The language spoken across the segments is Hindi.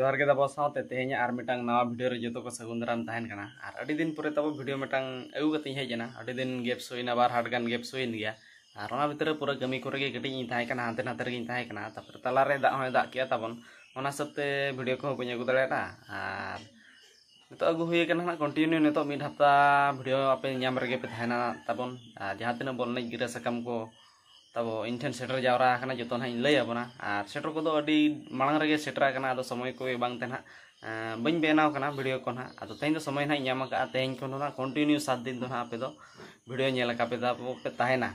जोहार के तब साथे तेहें आर मिटांग नवा वीडियो रे जो को सगुन दाराम तहन कना आर अडी दिन पुरे तब वीडियो मिटांग अगु कते हेजना अडी दिन गेप्स होइना बार हाट गान गेप्स होइन गया आर ओना भितर पूरा कमी करे गे कटी इन ताहे कना हाते नाते रे ताहे कना तापर तला रे दा होय दा किया तबन ओना सबते वीडियो को बኝ अगु दाड़ेटा आर नितो अगु हुई कना ना कंटिन्यू नितो मिड हफ्ता वीडियो आपे ᱧᱟᱢ ᱨᱮᱜᱮ पे तहना तबन जहां तिना बोल नै गिरा सकम को तब इन सेटर जावरा जो ना इन लैबना और सेटर को मांग रे सेटर अब समय को बांग बी बनाव वीडियो को ना अब तेज समय ना नाम तेज को ना कंटिन्यू 7 दिन ना आपे वीडियो नेलकापे पे तहना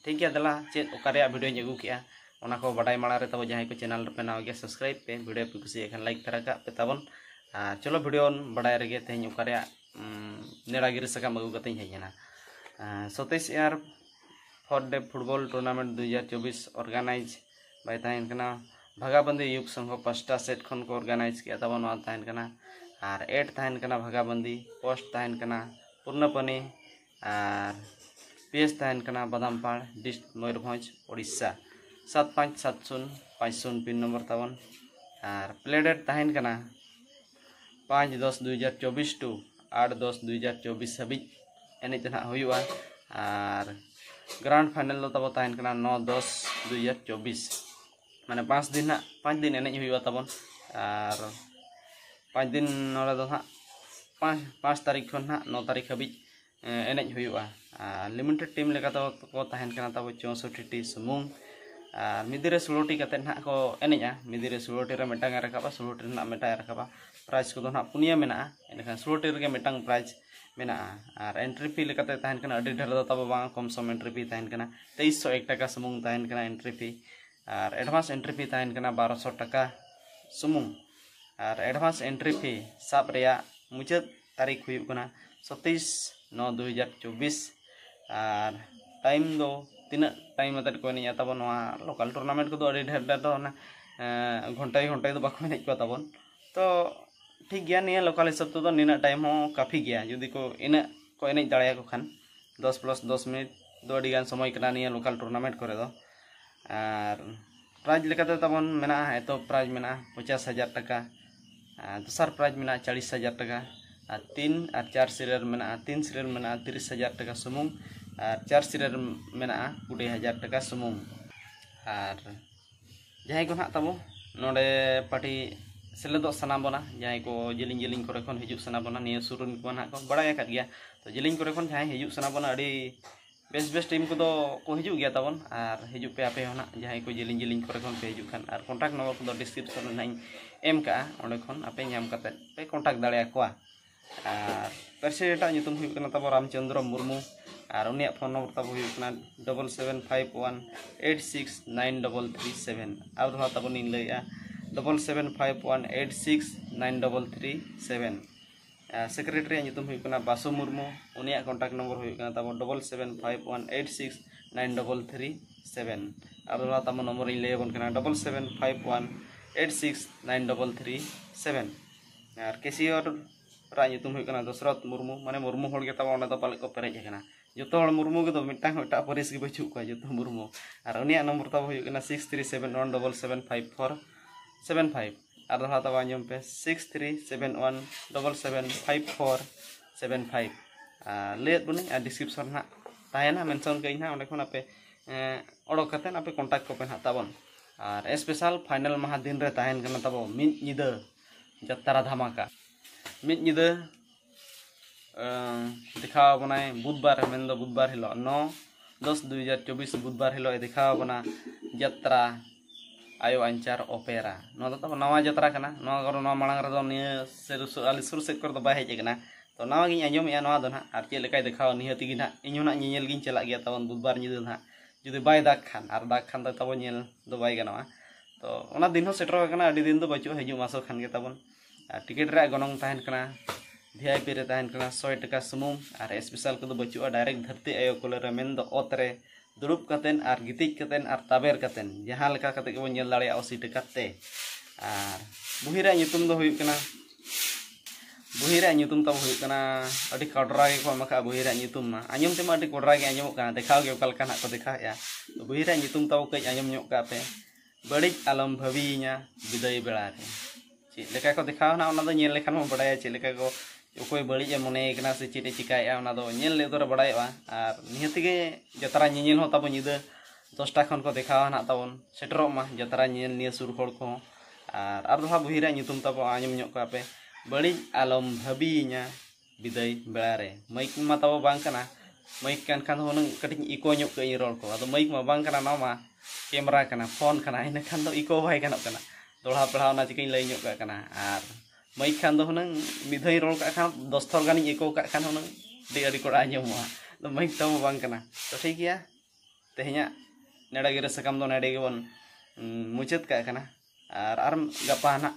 ठीक गया दला चेक ओकारे वीडियो अगू किया ओना को बाडाय माड़ा रे तब जहां को चैनल पे नाव गया सब्सक्राइब पे वीडियो पे कुछ लाइक तरह का पे तबन चलो वीडियो बाडाय रे तेज ओकारे नेड़ागिरी सकम अगू कते हेजना 27 यार for football tournament 2024 organise by तहन कना भागाबंदी युग संघ पांचटा सेट खन को ऑर्गेनाइज किया तब नवा तहन कना और 8 तहन कना भागाबंदी पोस्ट तहन कना पूर्णपनी और पीएस तहन कना बादामपाड़ district Mayurbhanj Orissa 757050 pin number तबन और प्ले डेट तहन कना 5-10-2024 टू 8-10-2024 हबी एने तना हुआ और ग्रांड फाइनल तब तहन कना 9-10-2024 माने 5 दिन एने हुआ तबन और 5 दिन नोड़े दो हाँ 5 तारीख खन हाँ 9 तारीख हबी एने हुआ लिमिटेड टीम लेका को तहन कना तब 64 टी सुमुंग मिदिरे 16 टी कते ना को एनेजा मिदिरे 16 टी रे मिटांग रखाबा 16 टी ना मिटाय रखाबा प्राइज को ना पुनिया मेना एनखान 16 टी रे मिटांग प्राइज मेना और एंट्री फी लेकाते तहन कना अडी ढेर दो तब बांग कम सम एंट्री फी तहन कना 2301 टाका सुमुंग तहन कना एंट्री फी और एडवांस एंट्री फी तहन कना 1200 टाका सुमुंग और एडवांस एंट्री फी साब रेया मुचाद तारीख हुई कना 27/9/2024 और टाइम दो तीन टाइम अतट को नहीं तब लोकल टूर्नामेंट को अडी ढेर दो ना घंटा दो बाको एनेज को तबन तो ठीक गया नहीं लोकल हिसाब तो नीना टाइम हो काफ़ी गया जुदी को इन को एनेज दाड़ा को खान 10+10 मिनट दो अड़ी गान समय कना नहीं लोकल टूर्नामेंट करे दो और प्राइज लेकाते तबन मेना तो प्राइज मेना 50,000 टाका दूसर प्राइज मेना 40,000 टाका और 3 और 4 सीरियर मेना 3 सीरियर मेना 30,000 टाका सुमुंग और 4 सीरियर मेना 20,000 टाका सुमुंग और जहां को ना तबो नोडे पार्टी सेलेदो सना बना जहां को जिलिंग जिलिंग करे खन हिजुक सना बना निया सुरुन को ना को बड़ा का गया तो जिलिंग करे खन जहां हिजुक सना बना अड़ी बेस टीम को हिजुक गया तबन और हिजुक पे आपे होना जहां को जिलिंग जिलिंग करे खन पे हिजुक खान और कांटेक्ट नंबर को डिस्क्रिप्शन में नाइन एम का ओंडे खन आपे नाम करते पे कांटेक्ट दाड़े कोआ और प्रेसिडेंट ᱧᱩᱛᱩᱢ हुई कना तब रामचंद्र मुर्मू और उनिया फोन नंबर तब हुई कना 7751869337 और दो तब इन लैया 7751869337 सेक्रेटरी ᱧᱩᱛᱩᱢ हुई कना बासु मुर्मू उनिया कांटेक्ट नंबर हुई कना तब 7751869337 और दो तब नंबर इन लैया बन कना 7751869337 और केसियर ᱧᱩᱛᱩᱢ हुई कना दशरथ मुर्मू माने मुर्मू होड़ के तब ओंडे दो पाले को पेरेज कना जो मुर्मू के मिटांग एटा परिस के बचू को जो मुर्मू और उनिया नंबर तब हुई कना 6371775475 और दो तब आंजम पे 6371775475 लेट बने डिस्क्रिप्शन ना तायना मेंशन कई ना ओंडे खन आपे ओडो कते आपे कांटेक्ट को पे ना तबन और स्पेशल फाइनल महा दिन रे तायन कना तब मिद निदा जत्रा धमाका मिद निदा दिखा बनाए बुधवार मेन दो बुधवार हिलो 9-10-2024 बुधवार हिलो दिखा बना जत्रा आयो अंचार ओपेरा नो तो नवा जत्रा कना नो नवा मांग रे दो निया आली सुर से कर दो बाय हेज कना तो नवा गिन आंजम या नवा दो ना आर चे लेकाय दिखाओ निहति गिन इनु ना नियल गिन चला गया तबन बुधवार निदा ना जुदी बाय दाग खान तो तब नियल दो बाय गनवा तो ओना दिन हो सेटर कना अडी दिन दो बचो हिजु मासो खान के तबन टिकट रे गनोंग तहन कना VIP रे तहन कना 100 टाका सुमुंग और स्पेशल को बचुआ डायरेक्ट धरती आयो कोले रे मेन दो ओतरे दुरुब कतेन और गितिज कतेन और ताबेर कतेन जहां लेका कते को नेल दाड़े 80 टाका ते और बुहिरा ᱧᱩᱛᱩᱢ दो हुई कना बुहिरा ᱧᱩᱛᱩᱢ तब हुई कना अडी कडरा के को मका बुहिरा ᱧᱩᱛᱩम मा आंजम ते मा अडी कडरा के आंजम का देखाव के ओकल का को देखा या तो बुहिरा ᱧᱩᱛᱩम तब कई आंजम ᱧᱚᱜ का पे बड़िज आलम भविया विदाय बेड़ा रे चेक लेका को दिखावना ओना दो नेल लेखान बड़ाया चेक लेका को ओकोय बड़ी मने कना से चेक चिकाया ओना दो नेल ले दो बड़ाया और निहत गे जतरा नेल हो ताबो निदा 10टा खन को दिखावना ताबन सेटरो मा जतरा नेल निया सुर हड़ को और दहा बहिरा नितुम ताबो आंजम ᱧᱚᱜ का पे बड़ी आलम भाबीना बिदाय बेड़ारे माइक मा ताबो बांग कना माइक कान खान होन कटिंग इको ᱧᱚᱜ के रोल को अदो माइक मा बांग कना ना मा कैमरा कना फोन कना इन खान दो इको बाय कना कना दोड़ा पढ़ाव ना चिकिन लई ᱧᱚᱜ कना और माइक खान दो हुनंग बिदाय रोल का खान 10 थोर गानी इको का खान हुनंग दे अड़ी कोड़ा आंजमवा तो माइक ताबो बांग कना तो ठीक गया तेहኛ नेड़ा गिरे सकम दो नेड़े गेबन मुचाद का कना और गपा ना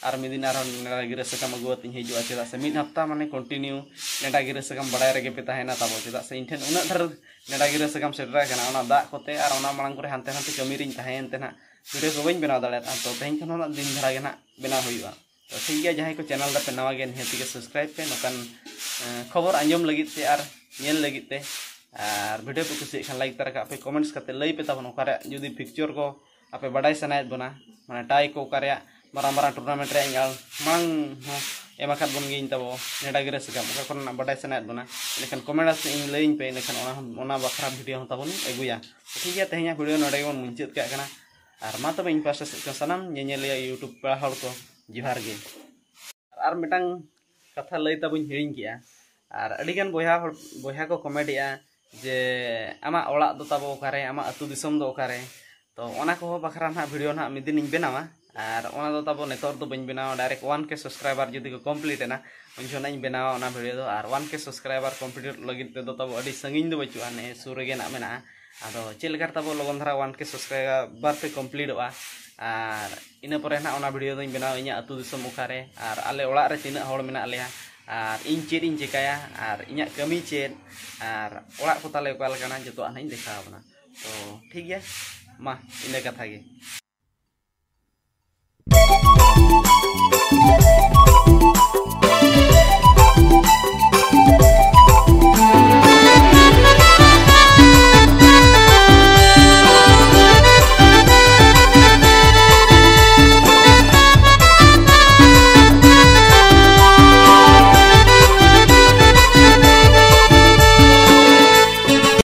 और मिदिन और नेड़ा गिरे सकम अगुवत हिजुआ चेदा से मिद हफ्ता माने कंटिन्यू नेड़ा गिरे सकम बड़ाय रगे पे ताहेना ताबो चेदा से इनठेन उना धर नेड़ा गिरे सकम सेटरा कना ओना दा कोते और ओना मांग करे हानते हानते कमी रिन ताहेन तेना वीडियो को बइन बनाव दाड़े तो तेहñ खन होना दिन धरा गे ना बनाव हुआ तो ठीक गया जहां को चैनल दा पे नवा गे निहति के सब्सक्राइब पे नोकान खबर आंजम लगित ते और नेल लगित ते और वीडियो पे कुछ खान लाइक तरह पे कमेंट्स करते लई पे तबन ओकारे जुदी पिक्चर को आपे बड़ाई सनायत बना माने टाई को ओकारे मारा मारा टूर्नामेंट रे इंगाल मांग एमा खात बन गिन तबो नेडा गिरे सकम ओका कोन बड़ाई सनायत बना लेकिन कमेंट से इन लईन पे लेकिन ओना बखरा वीडियो हम तबन एगुया ठीक है तेहኛ वीडियो नडे बन मुंचत का कना और मा तबे इन पास से सनम नेनेलिया यूट्यूब पे हर को जोहार गे और मिटांग कथा लई तबन हिरिन किया और अडिगन बोया को कमेडिया जे आमा ओला दो ताबो ओकारे आमा अतु दिसम दो ओकारे तो ओना को बखरा ना वीडियो ना मिदिन इन बनावा और ओना दो ताबो नेतर दो बइन बनावा डायरेक्ट 1K सब्सक्राइबर जदि को कंप्लीट ना उनजोना इन बनावा ओना वीडियो दो और 1K सब्सक्राइबर कंप्लीट लगित ते दो ताबो अडी संगिन दो बचुआ ने सुर गे ना मेना आदो चेलकार ताबो लगन धरा 1K सब्सक्राइबर पे कंप्लीट और इन परे ना ओना वीडियो दो बनावा इना अतु दिसम ओकारे और आले ओला रे तिना होड़ मेना लेया और इन चेद इन चिकाया और इना कमी चेद और ओड़ा को ताले ओका लकाना जतो आना इन देखावना तो ठीक है मा इन कथा गे।